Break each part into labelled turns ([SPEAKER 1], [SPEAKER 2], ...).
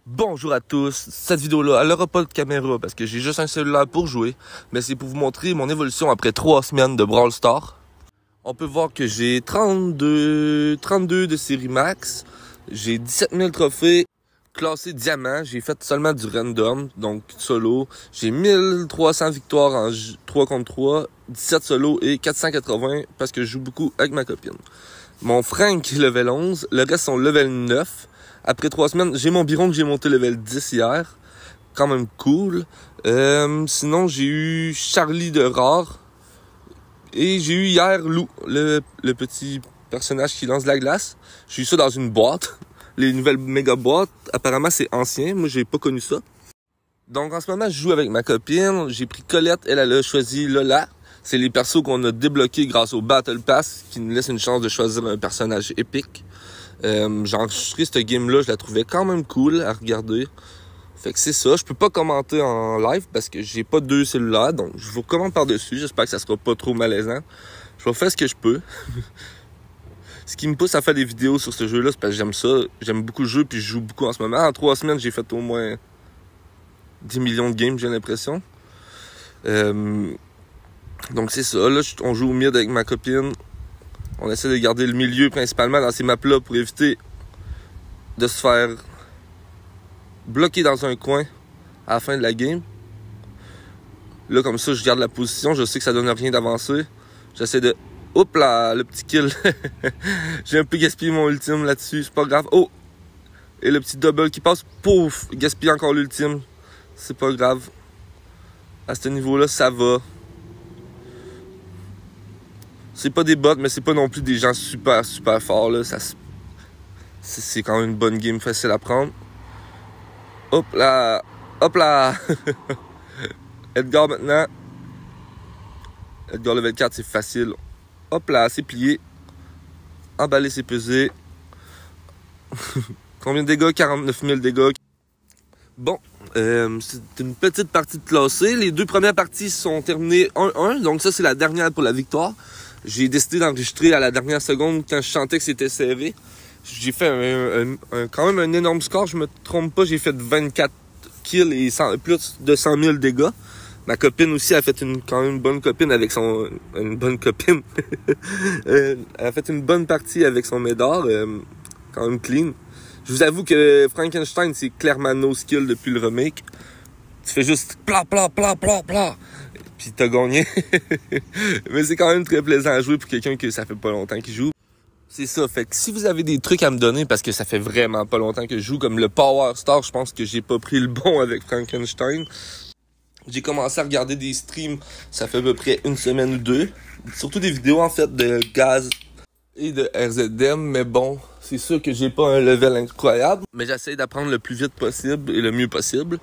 [SPEAKER 1] Bonjour à tous, cette vidéo-là, elle n'aura pas de caméra parce que j'ai juste un cellulaire pour jouer, mais c'est pour vous montrer mon évolution après 3 semaines de Brawl Stars. On peut voir que j'ai 32 de série max, j'ai 17 000 trophées, classé diamant, j'ai fait seulement du random, donc solo, j'ai 1300 victoires en 3 contre 3, 17 solo et 480 parce que je joue beaucoup avec ma copine. Mon Frank est level 11, le reste sont level 9. Après 3 semaines, j'ai mon Byron que j'ai monté level 10 hier. Quand même cool. Sinon, j'ai eu Charlie de rare. Et j'ai eu hier Lou, le petit personnage qui lance de la glace. J'ai eu ça dans une boîte. Les nouvelles méga boîtes, apparemment c'est ancien. Moi, j'ai pas connu ça. Donc en ce moment, je joue avec ma copine. J'ai pris Colette, elle a choisi Lola. C'est les persos qu'on a débloqués grâce au Battle Pass qui nous laisse une chance de choisir un personnage épique. J'ai enregistré cette game-là, je la trouvais quand même cool à regarder. Fait que c'est ça, je peux pas commenter en live parce que j'ai pas 2 cellulaires, donc je vous commente par-dessus, j'espère que ça sera pas trop malaisant. Je vais faire ce que je peux. Ce qui me pousse à faire des vidéos sur ce jeu-là, c'est parce que j'aime ça, j'aime beaucoup le jeu, puis je joue beaucoup en ce moment. En 3 semaines, j'ai fait au moins 10 millions de games, j'ai l'impression. Donc c'est ça, là on joue au mid avec ma copine. On essaie de garder le milieu principalement dans ces maps-là pour éviter de se faire bloquer dans un coin à la fin de la game. Là, comme ça, je garde la position. Je sais que ça donne rien d'avancer. J'essaie de... Hop là, le petit kill. J'ai un peu gaspillé mon ultime là-dessus. C'est pas grave. Oh! Et le petit double qui passe. Pouf! Gaspille encore l'ultime. C'est pas grave. À ce niveau-là, ça va. C'est pas des bots, mais c'est pas non plus des gens super forts, là. C'est quand même une bonne game facile à prendre. Hop là! Hop là! Edgar maintenant. Edgar level 4, c'est facile. Hop là, c'est plié. Emballer, c'est pesé. Combien de dégâts? 49 000 dégâts. Bon, c'est une petite partie de classé. Les 2 premières parties sont terminées 1-1, donc ça, c'est la dernière pour la victoire. J'ai décidé d'enregistrer à la dernière seconde quand je sentais que c'était serré. J'ai fait quand même un énorme score, je me trompe pas, j'ai fait 24 kills et plus de 100 000 dégâts. Ma copine aussi a fait quand même une bonne copine avec son... Une bonne copine. Elle a fait une bonne partie avec son médard, quand même clean. Je vous avoue que Frankenstein, c'est clairement no skill depuis le remake. Tu fais juste pla. Puis t'as gagné. Mais c'est quand même très plaisant à jouer pour quelqu'un que ça fait pas longtemps qu'il joue. C'est ça, fait que si vous avez des trucs à me donner, parce que ça fait vraiment pas longtemps que je joue, comme le Power Star, je pense que j'ai pas pris le bon avec Frankenstein. J'ai commencé à regarder des streams, ça fait à peu près 1 semaine ou 2. Surtout des vidéos en fait de Gaz et de RZM, mais bon, c'est sûr que j'ai pas un level incroyable. Mais j'essaie d'apprendre le plus vite possible et le mieux possible.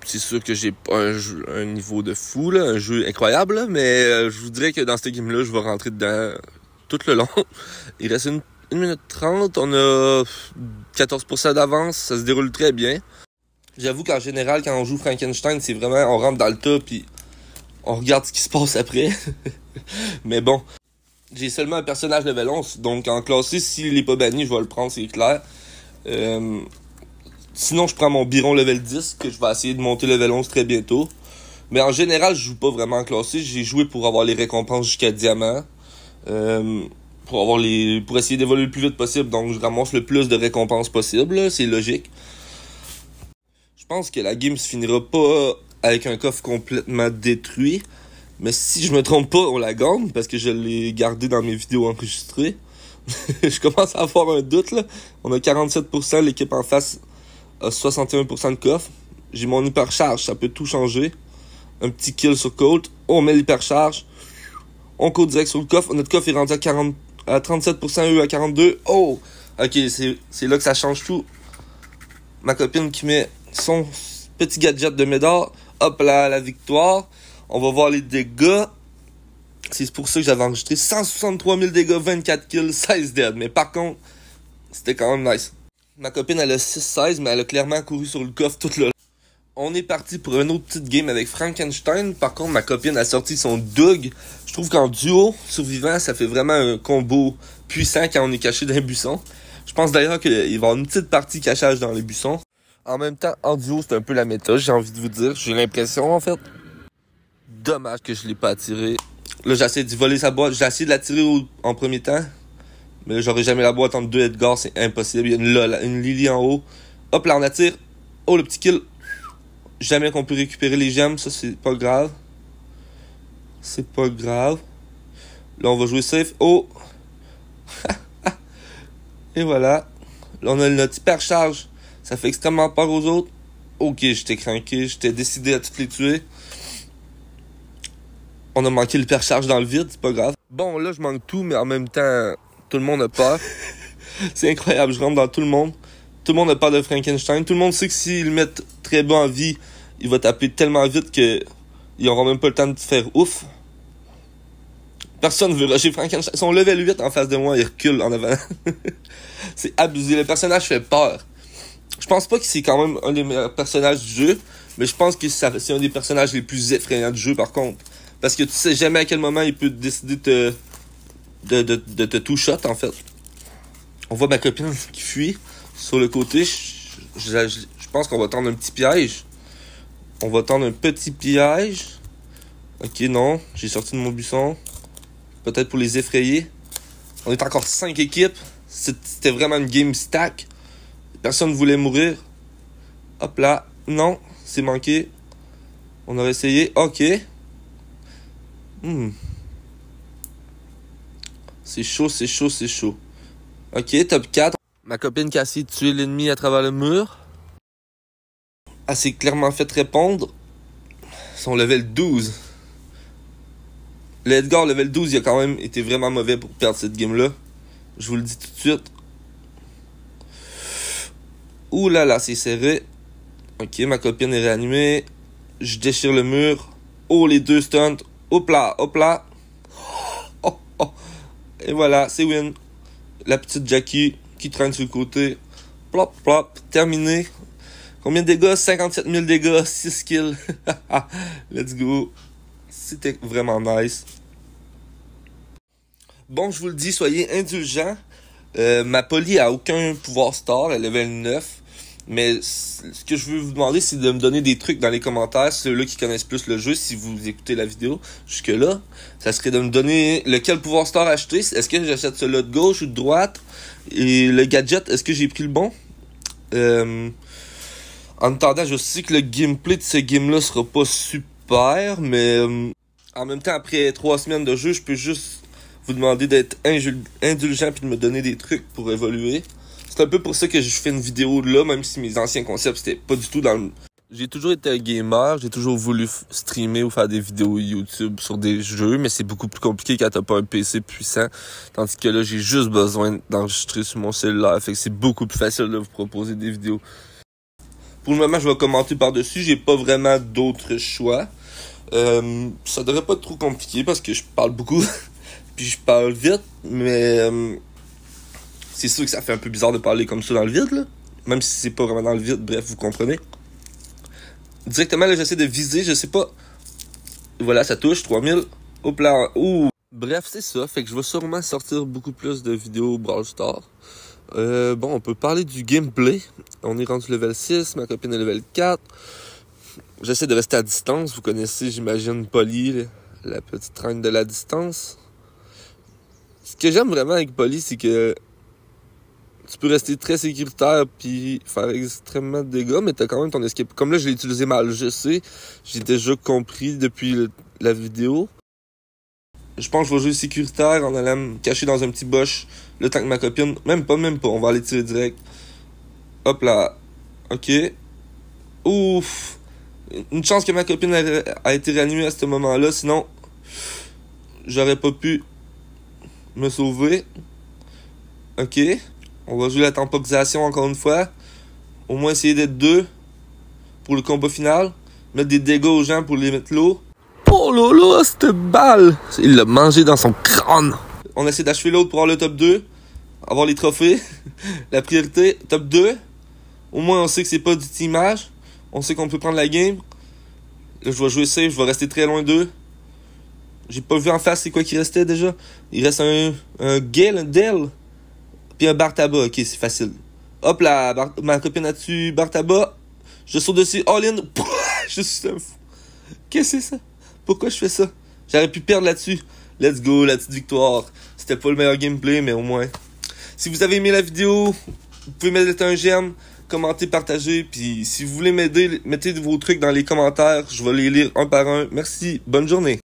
[SPEAKER 1] C'est sûr que j'ai pas un niveau de fou, là, un jeu incroyable, là, mais je vous dirais que dans cette game-là, je vais rentrer dedans tout le long. Il reste 1 minute 30, on a 14% d'avance, ça se déroule très bien. J'avoue qu'en général, quand on joue Frankenstein, c'est vraiment, on rentre dans le tas, puis on regarde ce qui se passe après. Mais bon, j'ai seulement un personnage level 11, donc en classé, s'il est pas banni, je vais le prendre, c'est clair. Sinon, je prends mon Byron level 10, que je vais essayer de monter level 11 très bientôt. Mais en général, je joue pas vraiment en classé. J'ai joué pour avoir les récompenses jusqu'à diamant. Pour essayer d'évoluer le plus vite possible. Donc, je ramasse le plus de récompenses possible. C'est logique. Je pense que la game se finira pas avec un coffre complètement détruit. Mais si je me trompe pas, on la gagne. Parce que je l'ai gardé dans mes vidéos enregistrées. Je commence à avoir un doute, là. On a 47%, l'équipe en face a 61% de coffre. J'ai mon hypercharge, ça peut tout changer. Un petit kill sur Colt. On met l'hypercharge. On court direct sur le coffre. Notre coffre est rendu à 37%, eux à 42%. Oh! Ok, c'est là que ça change tout. Ma copine qui met son petit gadget de médard. Hop là, la victoire. On va voir les dégâts. C'est pour ça que j'avais enregistré 163 000 dégâts, 24 kills, 16 dead. Mais par contre, c'était quand même nice. Ma copine, elle a 6-16, mais elle a clairement couru sur le coffre tout le long. On est parti pour une autre petite game avec Frankenstein. Par contre, ma copine a sorti son Doug. Je trouve qu'en duo survivant, ça fait vraiment un combo puissant quand on est caché dans un buisson. Je pense d'ailleurs qu'il va y avoir une petite partie cachage dans les buissons. En même temps, en duo, c'est un peu la méta, j'ai envie de vous dire. J'ai l'impression, en fait. Dommage que je l'ai pas attiré. Là, j'essaie d'y voler sa boîte. J'ai essayé de la tirer en premier temps. Mais là, j'aurais jamais la boîte entre deux Edgar, c'est impossible. Il y a une Lily en haut. Hop, là, on attire. Oh, le petit kill. Jamais qu'on peut récupérer les gemmes, ça, c'est pas grave. C'est pas grave. Là, on va jouer safe. Oh! Et voilà. Là, on a notre hypercharge. Ça fait extrêmement peur aux autres. Ok, j'étais craqué. J'étais décidé à toutes les tuer. On a manqué l'hypercharge dans le vide, c'est pas grave. Bon, là, je manque tout, mais en même temps, tout le monde a peur. C'est incroyable, je rentre dans tout le monde. Tout le monde a peur de Frankenstein. Tout le monde sait que s'ils le mettent très bas en vie, il va taper tellement vite que ils n'auront même pas le temps de faire ouf. Personne veut rusher Frankenstein. Son level 8 en face de moi, il recule en avant. C'est abusé. Le personnage fait peur. Je pense pas que c'est quand même un des meilleurs personnages du jeu, mais je pense que c'est un des personnages les plus effrayants du jeu, par contre. Parce que tu sais jamais à quel moment il peut décider de te two-shot, en fait. On voit ma copine qui fuit sur le côté. Je pense qu'on va tendre un petit piège. On va tendre un petit piège. Ok, non. J'ai sorti de mon buisson. Peut-être pour les effrayer. On est encore 5 équipes. C'était vraiment une game stack. Personne ne voulait mourir. Hop là. Non, c'est manqué. On aurait essayé. Ok. C'est chaud, c'est chaud, c'est chaud. Ok, top 4. Ma copine qui a essayé de tuer l'ennemi à travers le mur. Elle s'est clairement fait répondre. Son level 12. Le Edgar level 12, il a quand même été vraiment mauvais pour perdre cette game-là. Je vous le dis tout de suite. Ouh là là, c'est serré. Ok, ma copine est réanimée. Je déchire le mur. Oh, les deux stunts. Hop là, hop là. Oh, oh. Et voilà, c'est win. La petite Jackie qui traîne sur le côté. Plop, plop. Terminé. Combien de dégâts? 57 000 dégâts. 6 kills. Let's go. C'était vraiment nice. Bon, je vous le dis, soyez indulgents. Ma Polly a aucun pouvoir star. Elle est level 9. Mais ce que je veux vous demander, c'est de me donner des trucs dans les commentaires, ceux-là qui connaissent plus le jeu, si vous écoutez la vidéo jusque-là. Ça serait de me donner lequel pouvoir star acheter. Est-ce que j'achète celui-là de gauche ou de droite? Et le gadget, est-ce que j'ai pris le bon? En attendant, je sais que le gameplay de ce game-là sera pas super, mais en même temps, après 3 semaines de jeu, je peux juste vous demander d'être indulgent puis de me donner des trucs pour évoluer. C'est un peu pour ça que je fais une vidéo là, même si mes anciens concepts, c'était pas du tout dans le... J'ai toujours été un gamer, j'ai toujours voulu streamer ou faire des vidéos YouTube sur des jeux, mais c'est beaucoup plus compliqué quand t'as pas un PC puissant. Tandis que là, j'ai juste besoin d'enregistrer sur mon cellulaire, fait que c'est beaucoup plus facile de vous proposer des vidéos. Pour le moment, je vais commenter par-dessus, j'ai pas vraiment d'autres choix. Ça devrait pas être trop compliqué parce que je parle beaucoup, puis je parle vite, mais... c'est sûr que ça fait un peu bizarre de parler comme ça dans le vide, là. Même si c'est pas vraiment dans le vide, bref, vous comprenez. Directement, là, j'essaie de viser, je sais pas. Voilà, ça touche, 3000. Hop là, ouh. Bref, c'est ça, fait que je vais sûrement sortir beaucoup plus de vidéos Brawl Stars. Bon, on peut parler du gameplay. On est rendu level 6, ma copine est level 4. J'essaie de rester à distance, vous connaissez, j'imagine, Polly, la petite reine de la distance. Ce que j'aime vraiment avec Polly, c'est que tu peux rester très sécuritaire puis faire extrêmement de dégâts, mais t'as quand même ton escape. Comme là, je l'ai utilisé mal, je sais. J'ai déjà compris depuis la vidéo. Je pense que je vais jouer sécuritaire en allant me cacher dans un petit bush. Le temps que ma copine... Même pas. On va aller tirer direct. Hop là. Ok. Ouf. Une chance que ma copine a été réanimée à ce moment-là. Sinon, j'aurais pas pu me sauver. Ok. On va jouer la temporisation encore une fois. Au moins essayer d'être 2 pour le combat final. Mettre des dégâts aux gens pour les mettre low. Oh là là, cette balle! Il l'a mangé dans son crâne. On essaie d'achever l'autre pour avoir le top 2. Avoir les trophées. La priorité, top 2. Au moins on sait que c'est pas du teamage. On sait qu'on peut prendre la game. Là, je vais jouer safe, je vais rester très loin d'eux. J'ai pas vu en face c'est quoi qui restait déjà. Il reste un Gale, un Dell. Puis un bar tabac, ok, c'est facile. Hop là, ma copine a-tu bar tabac? Je saute dessus, all-in. Je suis un fou. Qu'est-ce que c'est ça? Pourquoi je fais ça? J'aurais pu perdre là-dessus. Let's go, la petite victoire. C'était pas le meilleur gameplay, mais au moins. Si vous avez aimé la vidéo, vous pouvez mettre un j'aime, commenter, partager. Puis si vous voulez m'aider, mettez vos trucs dans les commentaires. Je vais les lire un par un. Merci, bonne journée.